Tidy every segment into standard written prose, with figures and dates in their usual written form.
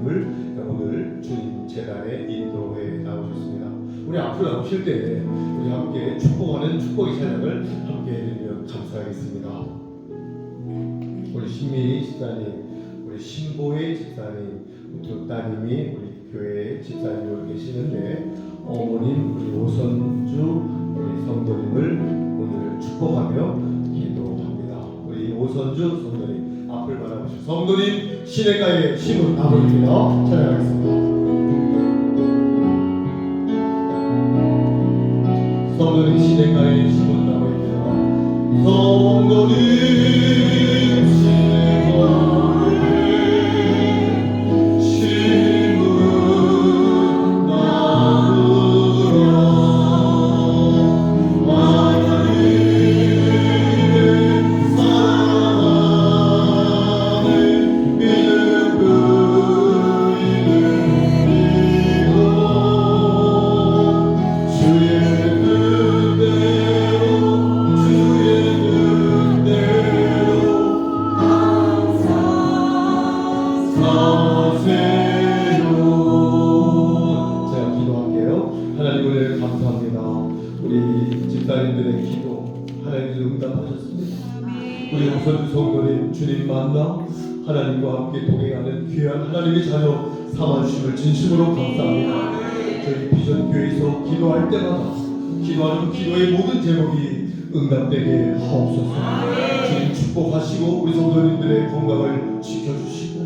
성도님을 오늘 주님 재단에 인도해 나오셨습니다. 우리 앞으로 나오실 때 우리 함께 축복하는 축복의 찬양을 함께 해드리면 감사하겠습니다. 우리 신민희 집사님, 우리 신보혜 집사님, 두 따님이 우리 교회 집사님으로 계시는데 어머님 우리 오선주 우리 성도님을 오늘 축복하며 기도합니다. 우리 오선주 성도님 앞을 바라보시고 성도님 시냇가에 심은 나무입니다. 찬양하겠습니다. 성도님 시냇가에 심은 나무입니다. 성도님 주님 만나 하나님과 함께 동행하는 귀한 하나님의 자녀 삼아주심을 진심으로 감사합니다. 저희 비전 교회에서 기도할 때마다 기도하는 기도의 모든 제목이 응답되게 하옵소서. 주님 축복하시고 우리 성도님들의 건강을 지켜주시고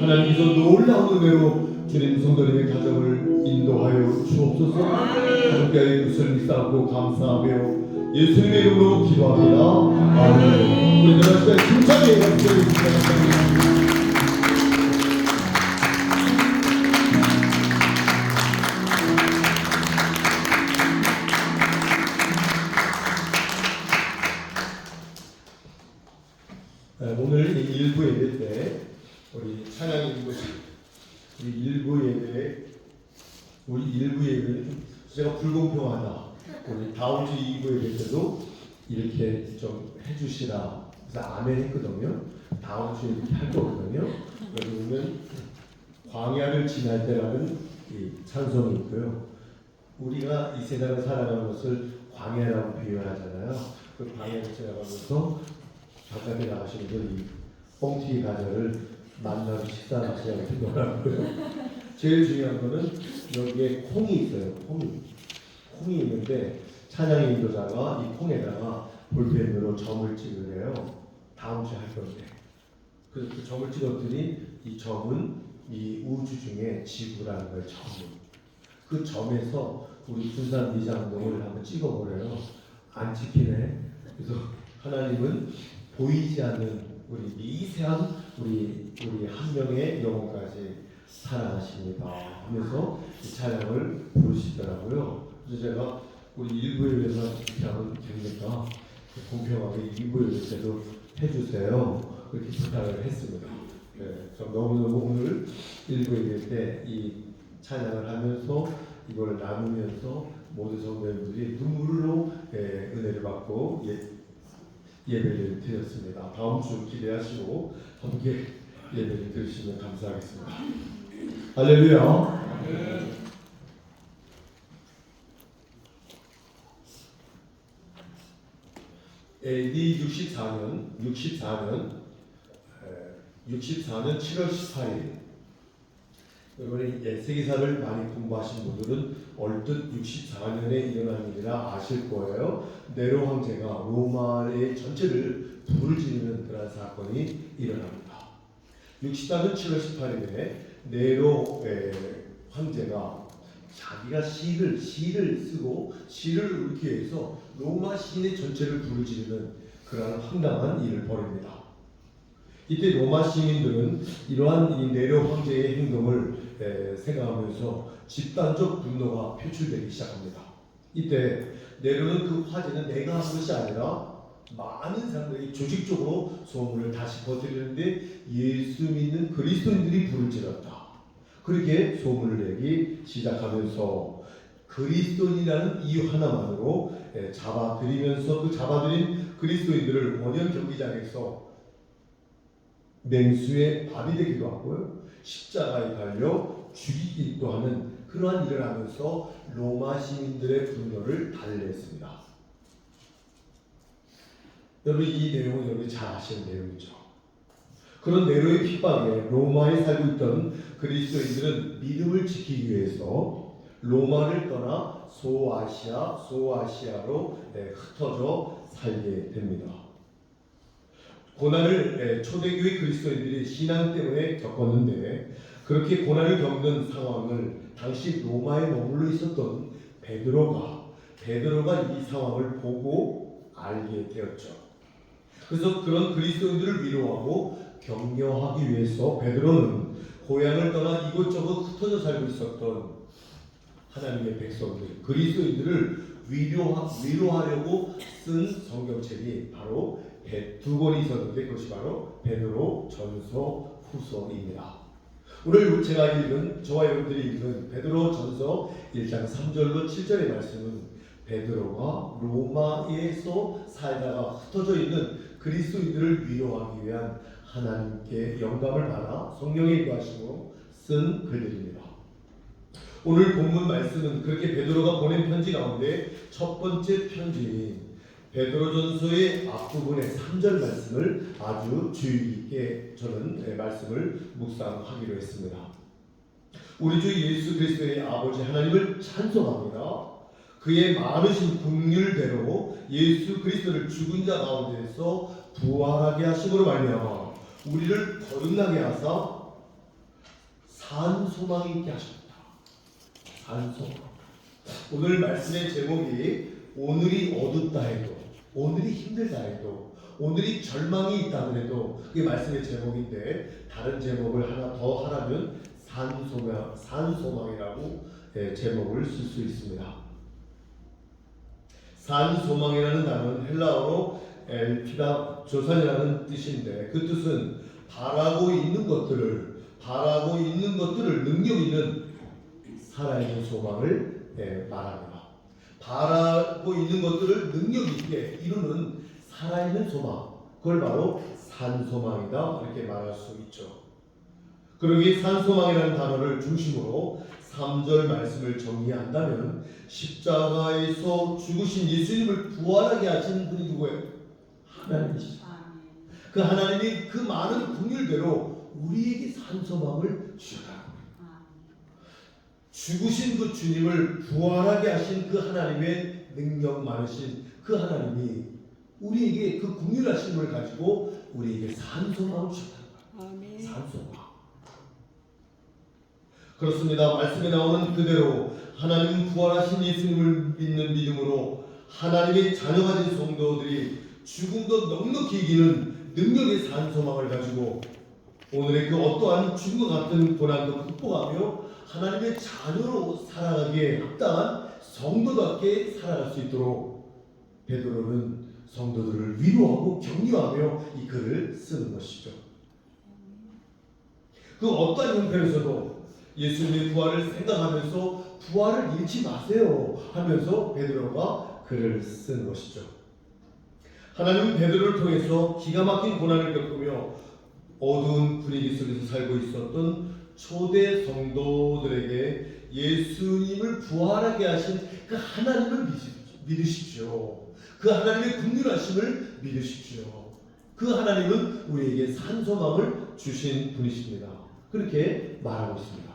하나님께서 놀라운 은혜로 주님 성도님의 가정을 인도하여 주옵소서. 함께하여 뜻을 믿사옵고 감사하며 예수님의 이름으로 기도합니다. 아멘. 우리 여러분의 힘차게 기도해주시기 오늘 일부 예배 때 우리 찬양인 곳이 우리 일부 예배는 제가 불공평하다. 우리 다음 주 2부 예배 때도 이렇게 좀 해주시라. 그래서 아멘 했거든요. 다음 주에 이렇게 할 거거든요. 그러면 광야를 지날 때라는 이 찬송이 있고요. 우리가 이 세상을 살아가는 것을 광야라고 비유하잖아요. 그 광야를 지나가면서 바깥에 나가시는 분이 뻥튀기 과자를 만나서 식사하시라고 이렇게 놀았고요. 제일 중요한 거는 여기에 콩이 있어요. 콩이 있는데 찬양 인도자가 이 콩에다가 볼펜으로 점을 찍으래요. 다음 주에 할 건데. 그래서 그 점을 찍었더니 이 점은 이 우주 중에 지구라는 거예요. 그 점에서 우리 군산 미장동을 한번 찍어보래요. 안 찍히네. 그래서 하나님은 보이지 않는 우리 미세한 우리 한 명의 영혼까지 사랑하십니다 하면서 이 찬양을 부르시더라고요. 그래서 제가 우리 일부 예배만 이렇게 하면 됩니까? 공평하게 일부 예배 때도 해주세요. 그렇게 부탁을 했습니다. 네, 저 너무너무 오늘 일부 예배 때 이 찬양을 하면서 이걸 나누면서 모든 성도님들이 눈물로 은혜를 받고 예배를 드렸습니다. 다음 주 기대하시고 함께 예배를 드리시면 감사하겠습니다. 할렐루야. AD 64년 7월 18일 이번에 세계사를 많이 공부하신 분들은 얼뜻 64년에 일어난 일이라 아실 거예요. 네로 황제가 로마의 전체를 불을 지르는 그런 사건이 일어납니다. 64년 7월 18일에 네로 황제가 자기가 시를 쓰고 시를 읊기 위해서 로마 시내 전체를 불을 지르는 그러한 황당한 일을 벌입니다. 이때 로마 시민들은 이러한 이 네로 황제의 행동을 생각하면서 집단적 분노가 표출되기 시작합니다. 이때 네로는 그 화제는 내가 한 것이 아니라 많은 사람들이 조직적으로 소문을 다시 퍼뜨리는데 예수 믿는 그리스도인들이 불을 질렀다. 그렇게 소문을 내기 시작하면서 그리스도인이라는 이유 하나만으로 잡아들이면서 그 잡아들인 그리스도인들을 원형 경기장에서 맹수의 밥이 되기도 하고요. 십자가에 달려 죽이기도 하는 그러한 일을 하면서 로마 시민들의 분노를 달래했습니다. 여러분, 이 내용은 여러분이 잘 아시는 내용이죠. 그런 네로의 핍박에 로마에 살고 있던 그리스도인들은 믿음을 지키기 위해서 로마를 떠나 소아시아로 흩어져 살게 됩니다. 고난을 초대교회 그리스도인들이 신앙 때문에 겪었는데, 그렇게 고난을 겪는 상황을 당시 로마에 머물러 있었던 베드로가 이 상황을 보고 알게 되었죠. 그래서 그런 그리스도인들을 위로하고 격려하기 위해서 베드로는 고향을 떠나 이곳저곳 흩어져 살고 있었던 하나님의 백성들, 그리스도인들을 위로하려고 쓴 성경책이 바로 두 권이 있었는데, 그것이 바로 베드로 전서 후서입니다. 오늘 저와 여러분들이 읽은 베드로 전서 1장 3절로 7절의 말씀은 베드로가 로마에서 살다가 흩어져 있는 그리스도인들을 위로하기 위한 하나님께 영감을 받아 성령의 인도하심으로 쓴 글들입니다. 오늘 본문 말씀은 그렇게 베드로가 보낸 편지 가운데 첫 번째 편지인 베드로전서의 앞부분의 3절 말씀을 아주 주의 깊게 저는 말씀을 묵상하기로 했습니다. 우리 주 예수 그리스도의 아버지 하나님을 찬송합니다. 그의 많으신 긍휼대로 예수 그리스도를 죽은 자 가운데서 부활하게 하심으로 말미암아 우리를 거듭나게 하사 산 소망이 있게 하셨다. 산 소망. 오늘 말씀의 제목이 오늘이 어둡다 해도, 오늘이 힘들다 해도, 오늘이 절망이 있다 그래도, 그게 말씀의 제목인데 다른 제목을 하나 더 하라면 산소망이라고 제목을 쓸 수 있습니다. 산소망이라는 단어는 헬라어로 엘피다 조산이라는 뜻인데, 그 뜻은 바라고 있는 것들을 능력 있는 살아있는 소망을 말합니다. 바라고 있는 것들을 능력 있게 이루는 살아있는 소망, 그걸 바로 산소망이다 이렇게 말할 수 있죠. 그러기 산소망이라는 단어를 중심으로 3절 말씀을 정리한다면, 십자가에서 죽으신 예수님을 부활하게 하신 분이 누구예요? 하나님이시죠. 그 하나님이 그 많은 긍휼대로 우리에게 산소망을 주셨다. 죽으신 그 주님을 부활하게 하신 그 하나님의 능력 많으신 그 하나님이 우리에게 그 긍휼하심을 가지고 우리에게 산소망을 주셨다. 산소망. 그렇습니다. 말씀에 나오는 그대로 하나님 부활하신 예수님을 믿는 믿음으로 하나님의 자녀가 된 성도들이 죽음도 넉넉히 이기는 능력의 산소망을 가지고 오늘의 그 어떠한 죽음과 같은 고난도 극복하며 하나님의 자녀로 살아가기에 합당한 성도답게 살아갈 수 있도록 베드로는 성도들을 위로하고 격려하며 이 글을 쓰는 것이죠. 그 어떠한 형편에서도 예수님의 부활을 생각하면서 부활을 잃지 마세요 하면서 베드로가 글을 쓴 것이죠. 하나님은 베드로를 통해서 기가 막힌 고난을 겪으며 어두운 분위기 속에서 살고 있었던 초대 성도들에게 예수님을 부활하게 하신 그 하나님을 믿으십시오. 그 하나님의 긍휼하심을 믿으십시오. 그 하나님은 우리에게 산소망을 주신 분이십니다. 그렇게 말하고 있습니다.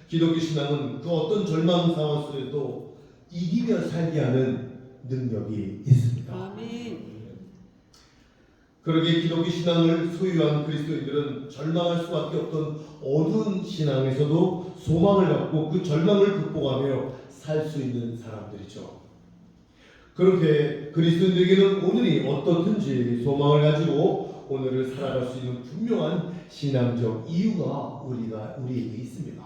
기독교 신앙은 그 어떤 절망 상황 속에도 이기며 살게 하는 능력이 있습니다. 아멘. 그러기에 기독교 신앙을 소유한 그리스도인들은 절망할 수밖에 없던 어두운 신앙에서도 소망을 갖고 그 절망을 극복하며 살 수 있는 사람들이죠. 그렇게 그리스도인들에게는 오늘이 어떻든지 소망을 가지고 오늘을 살아갈 수 있는 분명한 신앙적 이유가 우리에게 있습니다.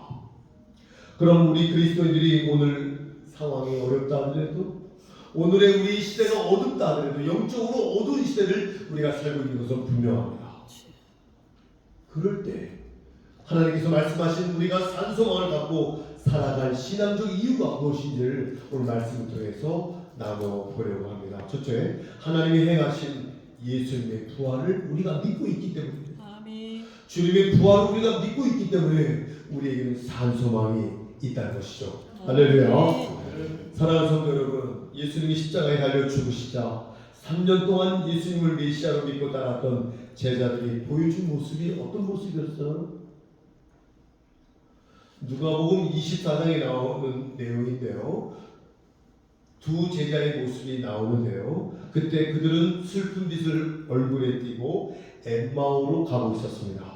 그럼 우리 그리스도인들이 오늘 상황이 어렵다 하더라도, 오늘의 우리 시대가 어둡다 하더라도, 영적으로 어두운 시대를 우리가 살고 있는 것은 분명합니다. 그럴 때 하나님께서 말씀하신 우리가 산소망을 갖고 살아갈 신앙적 이유가 무엇인지를 오늘 말씀을 통해서 나눠보려고 합니다. 첫째, 하나님이 행하신 예수님의 부활을 우리가 믿고 있기 때문입니다. 아멘. 주님의 부활을 우리가 믿고 있기 때문에 우리에게는 산 소망이 있다는 것이죠. 할렐루야. 사랑하는 성도 여러분, 예수님이 십자가에 달려 죽으시자 3년 동안 예수님을 메시아로 믿고 따랐던 제자들이 보여준 모습이 어떤 모습이었어요? 누가복음 24장에 나오는 내용인데요. 두 제자의 모습이 나오는데요. 그때 그들은 슬픈 빛을 얼굴에 띠고 엠마오로 가고 있었습니다.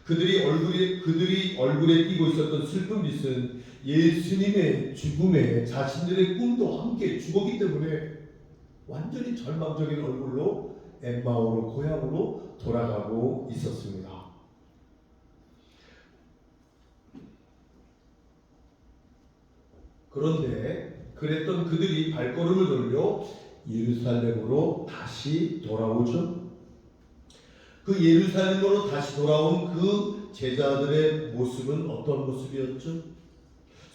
그들이 얼굴에 띠고 있었던 슬픈 빛은 예수님의 죽음에 자신들의 꿈도 함께 죽었기 때문에 완전히 절망적인 얼굴로 엠마오로 고향으로 돌아가고 있었습니다. 그런데 그랬던 그들이 발걸음을 돌려 예루살렘으로 다시 돌아오죠. 그 예루살렘으로 다시 돌아온 그 제자들의 모습은 어떤 모습이었죠?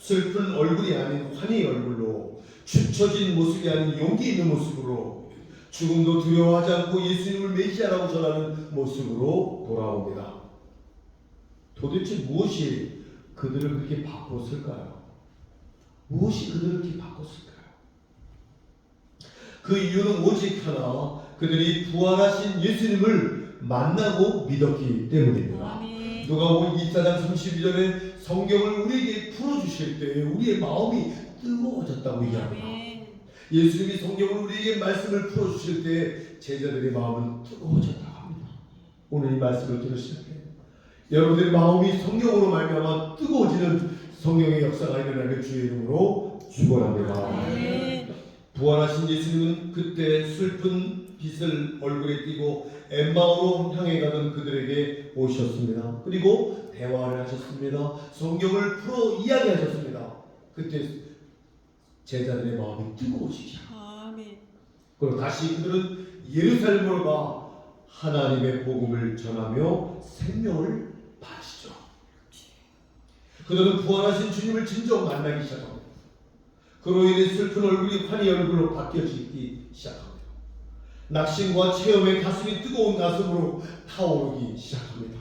슬픈 얼굴이 아닌 환희 얼굴로, 축 처진 모습이 아닌 용기 있는 모습으로, 죽음도 두려워하지 않고 예수님을 메시아라고 전하는 모습으로 돌아옵니다. 도대체 무엇이 그들을 그렇게 바꿨을까요? 무엇이 그들을 그렇게 바꿨을까요? 그 이유는 오직 하나, 그들이 부활하신 예수님을 만나고 믿었기 때문입니다. 누가복음 24장 32절에 성경을 우리에게 풀어주실 때 우리의 마음이 뜨거워졌다고 얘기합니다. 예수님이 성경을 우리에게 말씀을 풀어주실 때 제자들의 마음은 뜨거워졌다고 합니다. 오늘 이 말씀을 들으실 때 여러분들의 마음이 성경으로 말미암아 뜨거워지는 성령의 역사가 일어나길 주의 이름으로 축원합니다. 부활하신 예수님은 그때 슬픈 빛을 얼굴에 띠고 엠마오로 향해 가던 그들에게 오셨습니다. 그리고 대화를 하셨습니다. 성경을 풀어 이야기하셨습니다. 그때 제자들의 마음이 뜨거워지죠. 그리고 다시 그들은 예루살렘으로 가 하나님의 복음을 전하며 생명을 바치죠. 그들은 부활하신 주님을 진정 만나기 시작합니다. 그로 인해 슬픈 얼굴이 환희 얼굴로 바뀌어지기 시작합니다. 낙심과 체험에 가슴이 뜨거운 가슴으로 타오르기 시작합니다.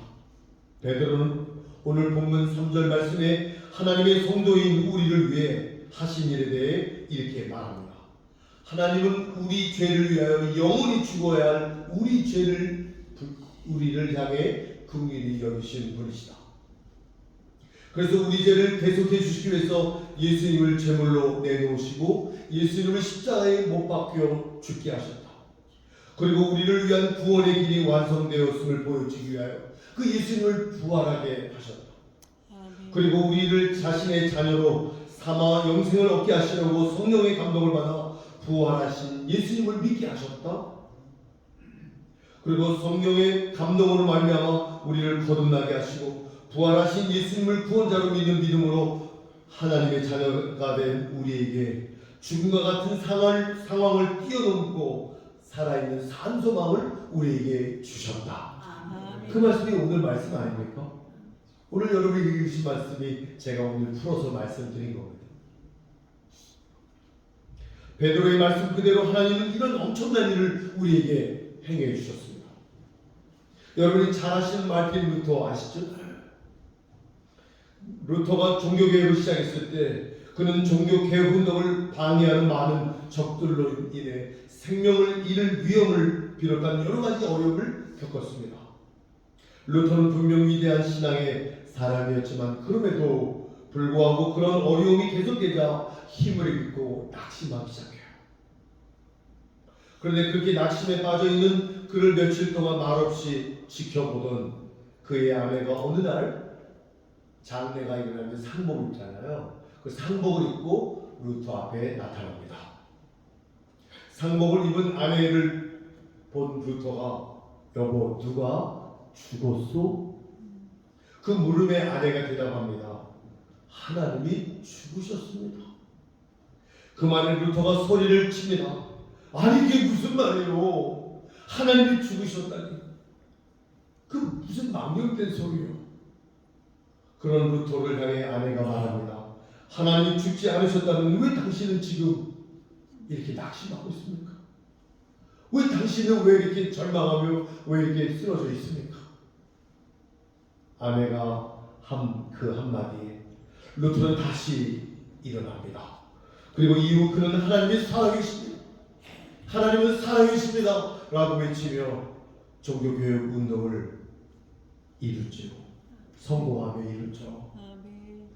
베드로는 오늘 본문 3절 말씀에 하나님의 성도인 우리를 위해 하신 일에 대해 이렇게 말합니다. 하나님은 우리 죄를 위하여 영원히 죽어야 할 우리를 향해 긍휼히 여기신 분이시다. 그래서 우리 죄를 대속해 주시기 위해서 예수님을 제물로 내놓으시고 예수님을 십자가에 못 박혀 죽게 하셨다. 그리고 우리를 위한 구원의 길이 완성되었음을 보여주기 위하여 그 예수님을 부활하게 하셨다. 그리고 우리를 자신의 자녀로 삼아 영생을 얻게 하시려고 성령의 감동을 받아 부활하신 예수님을 믿게 하셨다. 그리고 성령의 감동으로 말미암아 우리를 거듭나게 하시고 부활하신 예수님을 구원자로 믿는 믿음으로 하나님의 자녀가 된 우리에게 죽음과 같은 상황을 뛰어넘고 살아있는 산소망을 우리에게 주셨다. 그 말씀이 오늘 말씀 아닙니까? 오늘 여러분이 읽으신 말씀이 제가 오늘 풀어서 말씀드린 겁니다. 베드로의 말씀 그대로 하나님은 이런 엄청난 일을 우리에게 행해 주셨습니다. 여러분이 잘 아시는 마르틴 루터 아시죠? 루터가 종교개혁을 시작했을 때 그는 종교개혁 운동을 방해하는 많은 적들로 인해 생명을 잃을 위험을 비롯한 여러 가지 어려움을 겪었습니다. 루터는 분명 위대한 신앙의 사람이었지만 그럼에도 불구하고 그런 어려움이 계속되자 힘을 잃고 낙심하기 시작해요. 그런데 그렇게 낙심에 빠져있는 그를 며칠 동안 말없이 지켜보던 그의 아내가 어느 날 장례가 일어나면 상복을 입잖아요. 그 상복을 입고 루터 앞에 나타납니다. 상복을 입은 아내를 본 루터가 여보 누가 죽었소? 그 물음에 아내가 대답합니다. 하나님이 죽으셨습니다. 그 말에 루터가 소리를 칩니다. 아니 이게 무슨 말이에요? 하나님이 죽으셨다니. 그 무슨 망령된 소리요? 그런 루터를 향해 아내가 말합니다. 하나님이 죽지 않으셨다면 왜 당신은 지금 이렇게 낙심하고 있습니까? 왜 당신은 왜 이렇게 절망하며 왜 이렇게 쓰러져 있습니까? 아내가 그 한마디에 루트는 다시 일어납니다. 그리고 이후 그는 하나님이 살아계십니다. 하나님은 살아계십니다. 라고 외치며 종교교육 운동을 이루죠. 성공하며 이루죠.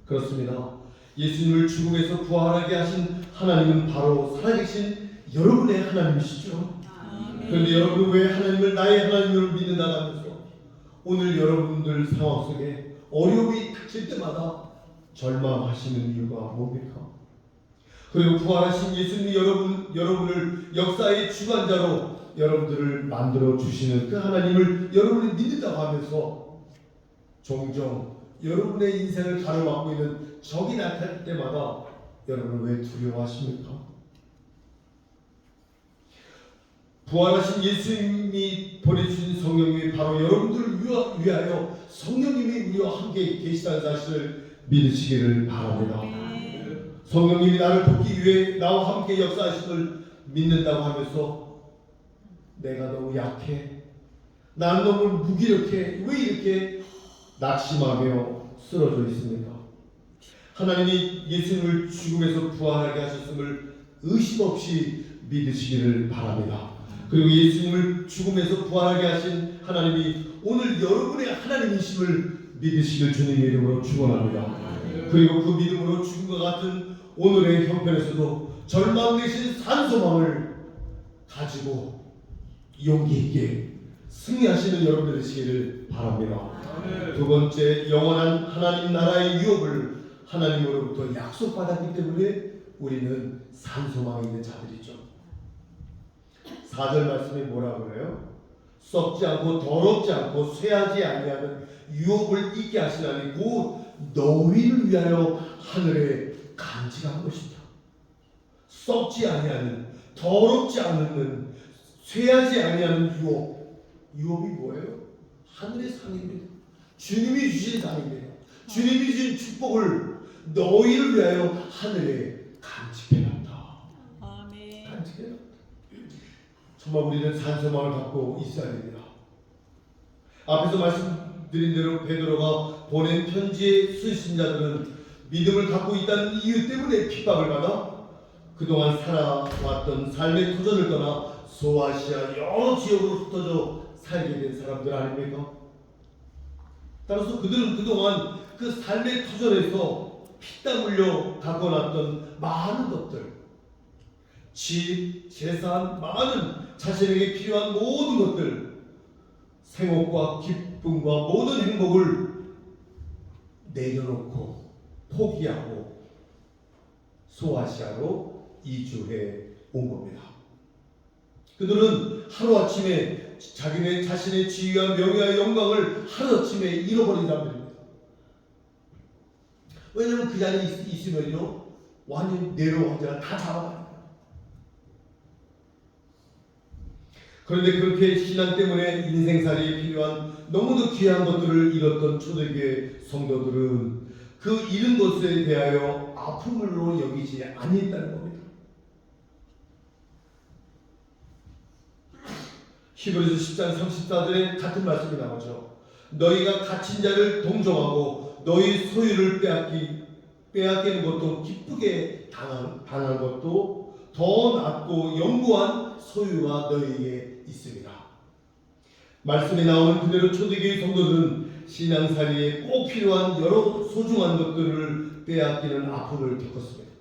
그렇습니다. 예수님을 죽음에서 부활하게 하신 하나님은 바로 살아계신 여러분의 하나님이시죠. 그런데 여러분 왜 하나님을 나의 하나님으로 믿는다 하면서 오늘 여러분들 상황 속에 어려움이 닥칠 때마다 절망하시는 이유가 뭡니까? 그리고 부활하신 예수님이 여러분을 역사의 주관자로 여러분들을 만들어 주시는 그 하나님을 여러분이 믿는다고 하면서 종종 여러분의 인생을 가로막고 있는 적이 나타날 때마다 여러분 왜 두려워하십니까? 부활하신 예수님이 보내주신 성령님이 바로 여러분들을 위하여 성령님이 우리와 함께 계시다는 사실을 믿으시기를 바랍니다. 성령님이 나를 돕기 위해 나와 함께 역사하심을 믿는다고 하면서 내가 너무 약해, 난 너무 무기력해, 왜 이렇게 낙심하며 쓰러져 있습니까? 하나님이 예수님을 죽음에서 부활하게 하셨음을 의심 없이 믿으시기를 바랍니다. 그리고 예수님을 죽음에서 부활하게 하신 하나님이 오늘 여러분의 하나님이심을 믿으시길 주님의 이름으로 축원합니다. 그리고 그 믿음으로 죽음과 같은 오늘의 형편에서도 절망 대신 산소망을 가지고 용기 있게 승리하시는 여러분들 되시기를 바랍니다. 두 번째, 영원한 하나님 나라의 유업을 하나님으로부터 약속받았기 때문에 우리는 산소망이 있는 자들이죠. 4절 말씀이 뭐라고 그래요? 썩지 않고 더럽지 않고 쇠하지 아니하는 유업을 있게 하시나니 곧 너희를 위하여 하늘에 간직한 것이다. 썩지 아니하는, 더럽지 않는, 쇠하지 아니하는 유업. 유업이 뭐예요? 하늘의 상입니다. 주님이 주신 상입니다. 주님이 주신 축복을 너희를 위하여 하늘에 간직해놨다. 아멘. 간직해놨다. 정말 우리는 산소망을 갖고 있어야 됩니다. 앞에서 말씀드린 대로 베드로가 보낸 편지의 수신자들은 믿음을 갖고 있다는 이유 때문에 핍박을 받아 그동안 살아왔던 삶의 터전을 떠나 소아시아 여러 지역으로 흩어져 살게 된 사람들 아닙니까? 따라서 그들은 그동안 그 삶의 터전에서 피땀 흘려 갖고 났던 많은 것들, 집, 재산, 많은 자신에게 필요한 모든 것들, 생업과 기쁨과 모든 행복을 내려놓고 포기하고 소아시아로 이주해 온 겁니다. 그들은 하루아침에 자기네 자신의 지위와 명예와 영광을 하루아침에 잃어버린 사람들입니다. 왜냐하면 그 자리에 있으면요 완전히 내려온 황제가 다 잡아갑니다. 그런데 그렇게 신앙 때문에 인생살이에 필요한 너무도 귀한 것들을 잃었던 초대교회 성도들은 그 잃은 것에 대하여 아픔으로 여기지 아니했다는 겁니다. 히브리서 10장 34절에 같은 말씀이 나오죠. 너희가 갇힌 자를 동정하고 너희 소유를 빼앗기는 것도 기쁘게 당한 것도 더 낫고 영구한 소유가 너희에게 있습니다. 말씀에 나오는 그대로 초대교회 성도들은 신앙살이에 꼭 필요한 여러 소중한 것들을 빼앗기는 아픔을 겪었습니다.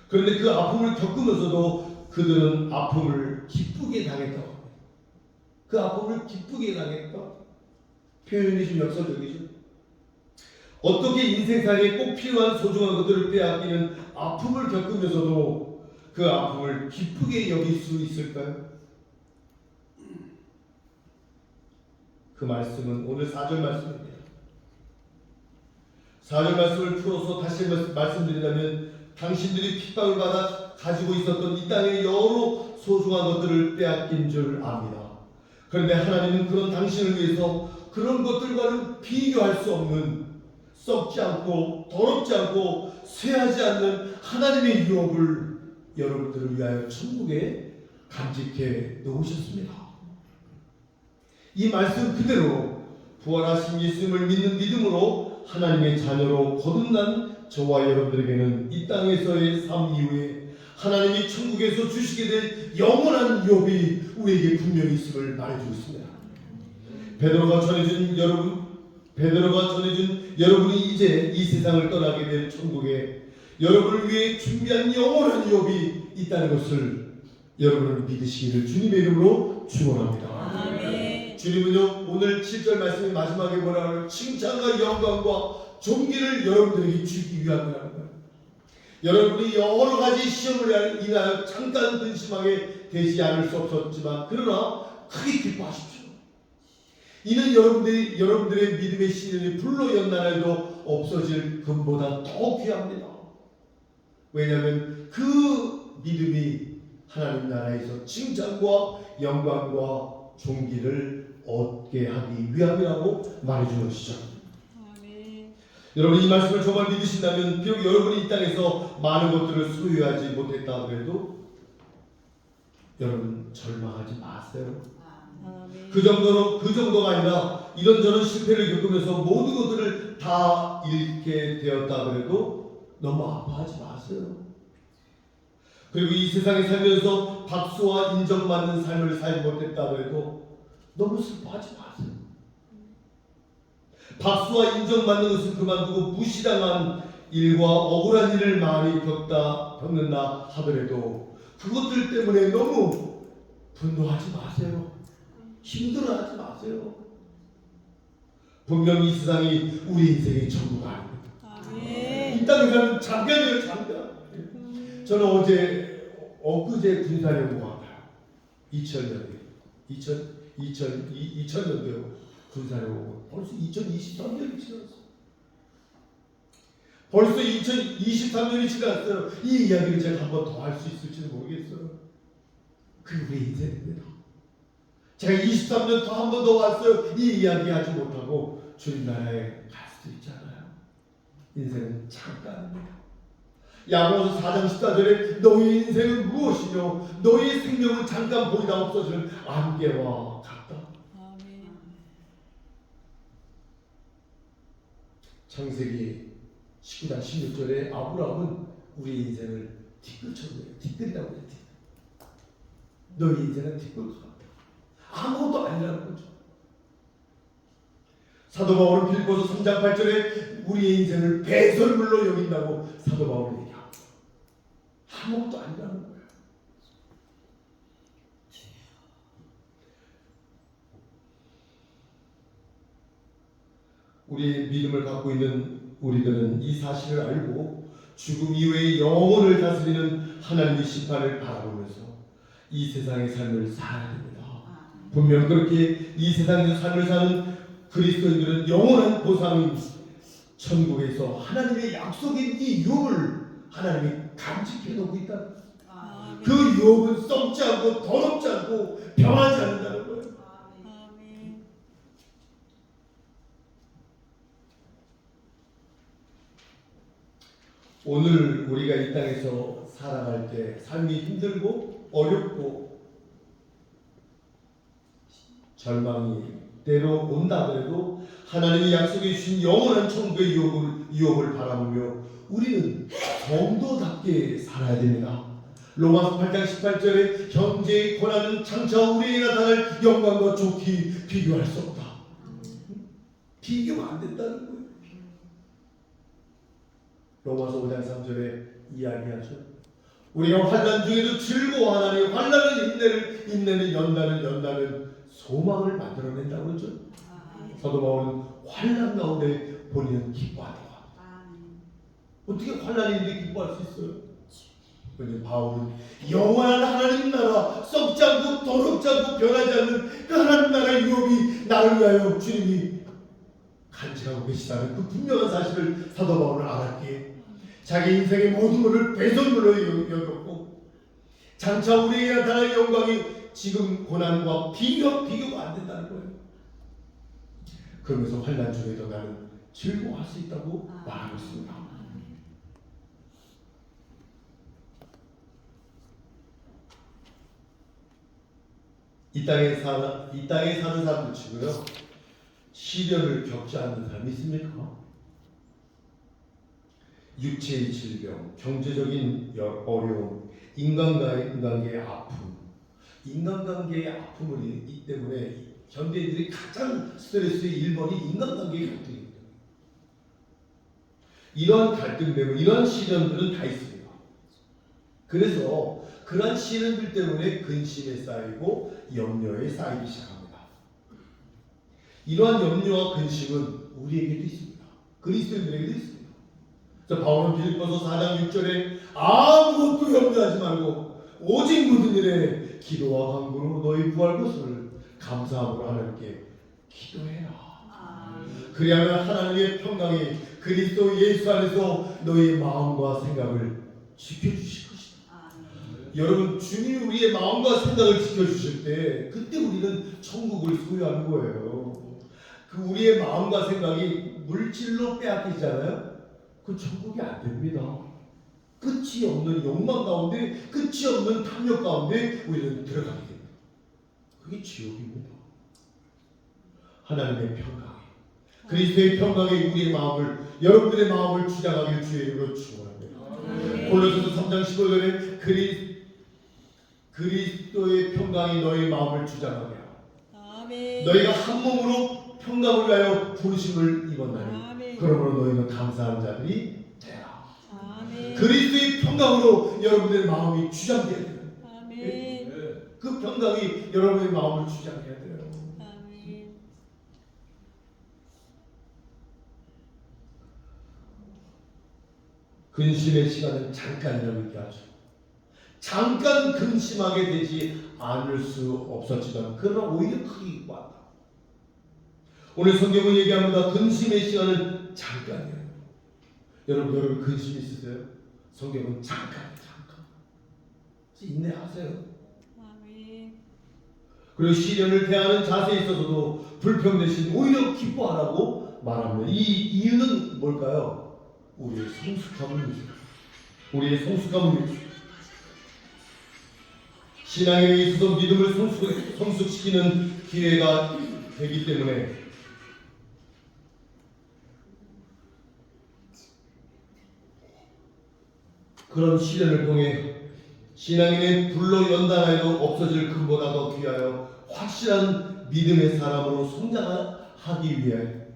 그런데 그 아픔을 겪으면서도 그들은 아픔을 기쁘게 당했다고 합니다. 그 아픔을 기쁘게 당했다. 표현이 좀 역설적이죠. 어떻게 인생살이에 꼭 필요한 소중한 것들을 빼앗기는 아픔을 겪으면서도 그 아픔을 기쁘게 여길 수 있을까요? 그 말씀은 오늘 4절 말씀입니다. 4절 말씀을 풀어서 다시 말씀드리자면 당신들이 핍박을 받아 가지고 있었던 이 땅의 여러 소중한 것들을 빼앗긴 줄 압니다. 그런데 하나님은 그런 당신을 위해서 그런 것들과는 비교할 수 없는 썩지 않고 더럽지 않고 쇠하지 않는 하나님의 유업을 여러분들을 위하여 천국에 간직해 놓으셨습니다. 이 말씀 그대로 부활하신 예수님을 믿는 믿음으로 하나님의 자녀로 거듭난 저와 여러분들에게는 이 땅에서의 삶 이후에 하나님이 천국에서 주시게 될 영원한 유업이 우리에게 분명히 있음을 말해주고 있습니다. 베드로가 전해준 여러분이 이제 이 세상을 떠나게 될 천국에 여러분을 위해 준비한 영원한 유업이 있다는 것을 여러분을 믿으시기를 주님의 이름으로 축원합니다. 아멘. 주님은요 오늘 7절 말씀의 마지막에 뭐라 하나요? 칭찬과 영광과 존귀를 여러분들에게 주기 위함이라는 거예요. 여러분이 여러 가지 시험을 인하여 잠깐 근심하게 되지 않을 수 없었지만 그러나 크게 기뻐하십시오. 이는 여러분들의 믿음의 시련이 불로 연단해도 없어질 금보다 더 귀합니다. 왜냐하면 그 믿음이 하나님 나라에서 칭찬과 영광과 존귀를 얻게 하기 위함이라고 말해주는 것이죠. 아멘. 여러분 이 말씀을 정말 믿으신다면 비록 여러분이 이 땅에서 많은 것들을 소유하지 못했다 그래도 여러분 절망하지 마세요. 아멘. 그 정도가 아니라 이런저런 실패를 겪으면서 모든 것들을 다 잃게 되었다 그래도 너무 아파하지 마세요. 그리고 이 세상에 살면서 박수와 인정받는 삶을 살지 못했다 그래도 너무 슬퍼하지 마세요. 박수와 인정받는 것을 그만두고 무시당한 일과 억울한 일을 많이 겪는다 하더라도 그것들 때문에 너무 분노하지 마세요. 힘들어하지 마세요. 분명히 이 세상이 우리 인생의 전부가 아닙니다. 아멘. 이 땅에 사는 잠깐이에요, 잠깐. 저는 엊그제 군산에 온 것 같아요. 2000년도에 군산에 오고 벌써 2023년이 지났어요. 벌써 2023년이 지났어요. 이 이야기를 제가 한 번 더 할 수 있을지 모르겠어요. 그게 우리 인생입니다. 제가 23년 더 한 번 더 왔어요. 이 이야기 하지 못하고 주님 나라에 갈 수도 있잖아요. 인생은 잠깐입니다. 야고보서 4장 14절에 너희 인생은 무엇이며 너희 생명은 잠깐 보이다 없어지는 안개와 같다. 아멘. 창세기 19장 16절에 아브라함은 우리 인생을 티끌처럼 해요. 티끌이라고 해요. 티끌. 너희 인생은 티끌과 같다. 아무것도 아니라는 거죠. 사도 바울은 빌립보서 3장 8절에 우리의 인생을 배설물로 여긴다고 사도 바울은 얘기합니다. 아무것도 아니라는 거예요. 우리의 믿음을 갖고 있는 우리들은 이 사실을 알고 죽음 이후의 영혼을 다스리는 하나님의 심판을 바라보면서 이 세상의 삶을 살아야 됩니다. 분명 그렇게 이 세상에서 삶을 사는 그리스도인들은 영원한 보상인 천국에서 하나님의 약속인 이 유업을 하나님이 간직해 놓고 있다. 아멘. 그 유업은 썩지 않고 더럽지 않고 변하지 않는다는 거예요. 아멘. 오늘 우리가 이 땅에서 살아갈 때 삶이 힘들고 어렵고 절망이 때로 온다 그래도 하나님이 약속해 주신 영원한 천국의 유업을 바라보며 우리는 성도답게 살아야 됩니다. 로마서 8장 18절에 현재의 고난은 장차 우리에게 나타날 영광과 좋게 비교할 수 없다. 비교가 안 된다는 거예요. 로마서 5장 3절에 이야기하죠. 우리가 환난 중에도 즐거워하나니 환난은 인내는 연단은 소망을 만들어낸다고 그러죠. 사도 바울은 환난 가운데 본인은 기뻐하다고 합니다. 어떻게 환난이 있는데 기뻐할 수 있어요? 왜냐하면 바울은 영원한 하나님 나라 썩지 않고 더럽지 않고 변하지 않는 그 하나님 나라의 유업이 나를 위하여 주님이 간직하고 계시다는 그 분명한 사실을 사도 바울은 알았기에 자기 인생의 모든 것을 배설물로 여겼고 장차 우리에게 나타날 영광이 지금 고난과 비교가 안 된다는 거예요. 그러면서 환난 중에도 나는 즐거워할 수 있다고 말하고 있습니다. 이 땅에 사는 사람들 치고요. 시련을 겪지 않는 사람이 있습니까? 육체의 질병, 경제적인 어려움, 인간관계의 아픔, 인간관계의 아픔을 있기 때문에 현대인들이 가장 스트레스의 1번이 인간관계의 갈등입니다. 이러한 갈등 때문에 이러한 시련들은 다 있습니다. 그래서 그러한 시련들 때문에 근심에 쌓이고 염려에 쌓이기 시작합니다. 이러한 염려와 근심은 우리에게도 있습니다. 그리스도인들에게도 있습니다. 바울은 빌립보서 4장 6절에 아무것도 염려하지 말고 오직 모든 일에 기도와 간구로 너희 구할 것을 감사함으로 하나님께 기도해라. 그리하면 하나님의 평강이 그리스도 예수 안에서 너희의 마음과 생각을 지켜주실 것이다. 여러분, 주님이 우리의 마음과 생각을 지켜주실 때 그때 우리는 천국을 소유하는 거예요. 그 우리의 마음과 생각이 물질로 빼앗기잖아요. 그 천국이 안 됩니다. 끝이 없는 욕망 가운데, 끝이 없는 탐욕 가운데 우리는 들어가게 됩니다. 그게 지옥입니다. 하나님의 평강이, 그리스도의 평강이 우리의 마음을, 여러분들의 마음을 주장하길 주의 이름으로 축원합니다. 골로새서 3장 15절에 그리스도의 평강이 너희 마음을 주장하게 하라. 너희가 한 몸으로 평강을 위하여 부르심을 입었나니 그러므로 너희는 감사하는 자들이 되라. 그리스도의 평강으로 여러분의 마음이 주장돼야 돼요. 그 평강이 여러분의 마음을 주장해야 돼요. 근심의 시간은 잠깐이라고 얘기하죠. 잠깐 근심하게 되지 않을 수 없었지만 그러나 오히려 크게 있고 오늘 성경은 얘기합니다. 근심의 시간은 잠깐이에요. 여러분 근심 있으세요? 성경은 잠깐. 인내하세요. 그리고 시련을 대하는 자세에 있어서도 불평 대신 오히려 기뻐하라고 말합니다. 이 이유는 뭘까요? 우리의 성숙함을 위해서. 우리의 성숙함을 위해서. 신앙에 있어서 믿음을 성숙시키는 기회가 되기 때문에 그런 시련을 통해 신앙인의 불로 연단하여 없어질 금보다 더 귀하여 확실한 믿음의 사람으로 성장하기 위해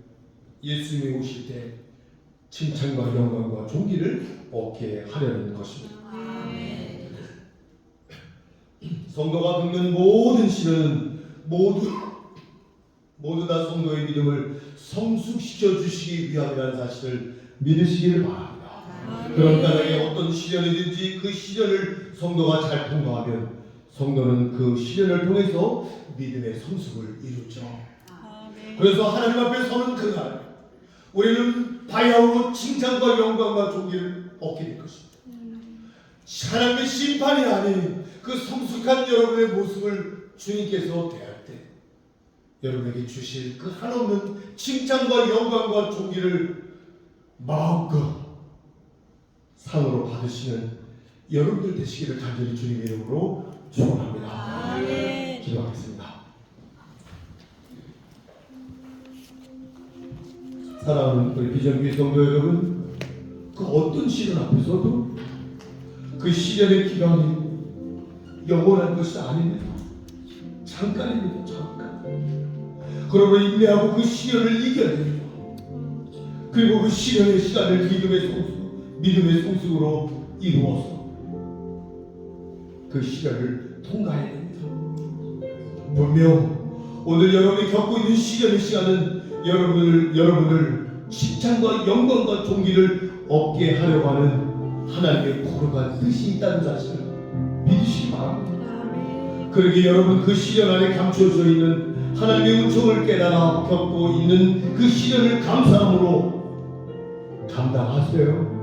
예수님이 오실 때 칭찬과 영광과 존귀를 얻게 하려는 것입니다. 성도가 겪는 모든 시련은 모두 다 성도의 믿음을 성숙시켜 주시기 위함이라는 사실을 믿으시기를 바랍니다. 그런 까닭에 어떤 시련이든지 그 시련을 성도가 잘 통과하면 성도는 그 시련을 통해서 믿음의 성숙을 이루죠. 그래서 하나님 앞에 서는 그날 우리는 바야흐로 칭찬과 영광과 존귀를 얻게 될 것입니다. 하나님의 심판이 아닌 그 성숙한 여러분의 모습을 주님께서 대할 때 여러분에게 주실 그 한없는 칭찬과 영광과 존귀를 마음껏 상으로 받으시는 여러분들 되시기를 간절히 주님의 이름으로 축원합니다. 기도하겠습니다. 사랑하는 우리 비전교회 성도 여러분, 그 어떤 시련 앞에서도 그 시련의 기간이 영원한 것이 아닙니다. 잠깐입니다. 잠깐. 그러므로 인내하고 그 시련을 이겨야 됩니다. 그리고 그 시련의 시간을 믿음의 성숙으로 이루어서 그 시련을 통과해야 됩니다. 분명 오늘 여러분이 겪고 있는 시련의 시간은 여러분을 칭찬과 영광과 존귀를 얻게 하려고 하는 하나님의 거룩한 뜻이 있다는 사실을 믿으시기 바랍니다. 그러기에 여러분 그 시련 안에 감춰져 있는 하나님의 은총을 깨달아 겪고 있는 그 시련을 감사함으로 감당하세요.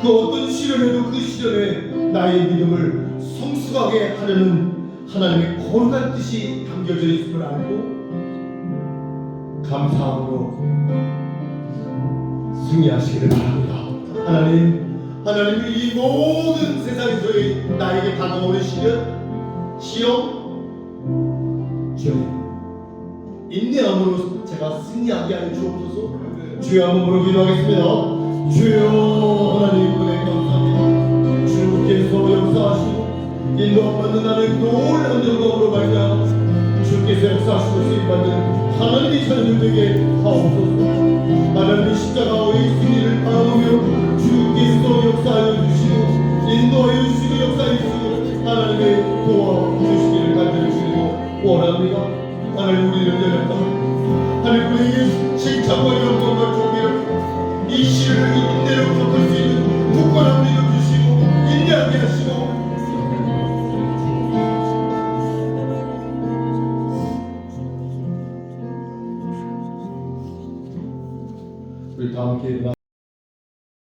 그 어떤 시련에도 그 시련에 나의 믿음을 성숙하게 하려는 하나님의 거룩한 뜻이 담겨져 있음을 알고 감사함으로 승리하시기를 바랍니다. 하나님이 이 모든 세상에서의 나에게 다가오는 시험 주님 인내함으로 제가 승리하게 하여 주옵소서. 주여 한번 부르 기도하겠습니다. 주여 하나님 은혜 감사합니다. 주께서 역사하시고 인도받는 나를 놀라운 영광으로 말미암아 주께서 역사하시고 쓰임받는 하나님의 자녀들 되게 하옵소서. 하나님의 십자가의 승리를 바라보며 주께서 역사하여 주시고 인도하여 주시고 역사하여 주시고 하나님의 도와주시기를 간절히 주시고 원합니다. 하나님 우리를 열렸다. 하나님 우리에게 칭찬과 영광과 존귀를 이 시를 인내로 갚을 수 있는 굳건한 믿음 주시고 인내하게 하시고 우리 다 함께